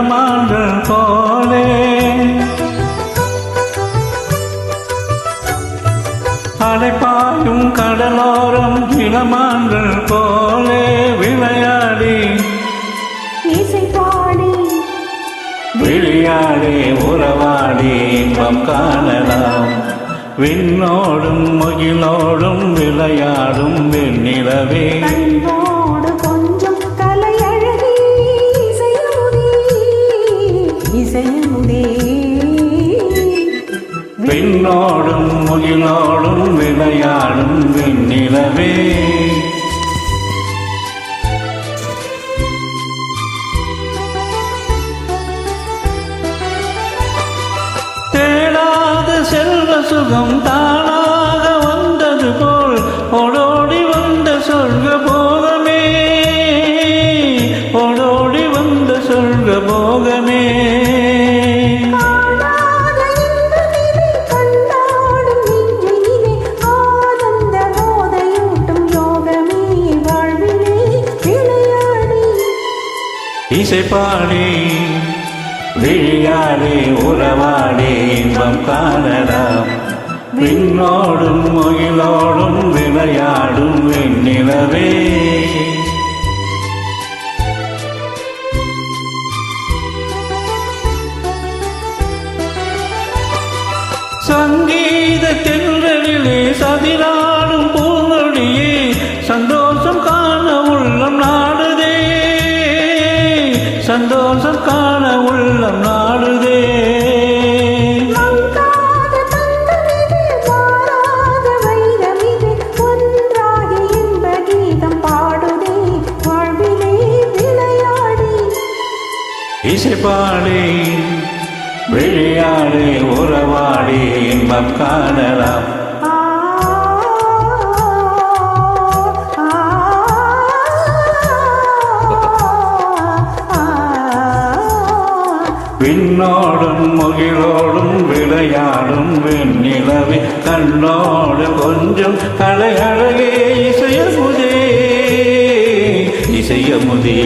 இளமான்கள் போலே அலைப்பாயும் கடலோரம் இளமான்கள் போலே விளையாடி இசை பாடி விளையாடி உறவாடி இன்பம் காணலாம். விண்ணோடும் முகிலோடும் விளையாடும் வெண்ணிலவே கண்ணோடு கொஞ்சம் கலையழகி இசையுதே விண்ணோடும் முகிலோடும் விளையாடும் வெண்ணிலவே தேடாத செல்வ சுகம் தானாக வந்தது போல் ஓடோடி வந்த சொர்க்க போகமே ஓடோடி வந்த சொர்க்க போகமே இசை பாடி விளையாடி உறவாடி இன்பம் காணலாம். விண்ணோடும் முகிலோடும் விளையாடும் வெண்ணிலவே சங்கீத தென்றலிலே சதிராடும் பூங்கொடியே சந்தோஷம் காண உள்ளம் நாடுதே சந்தோஷம் காண உள்ளம் நாடுதே இசை பாடி விளையாடி உறவாடி இன்பம் காணலாம். விண்ணோடும் முகிலோடும் விளையாடும் வெண்ணிலவே கண்ணோடு கொஞ்சம் கலையழகே இசையமுதே இசையமுதே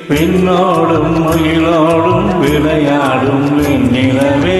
விண்ணோடும் முகிலோடும் விளையாடும் வெண்ணிலவே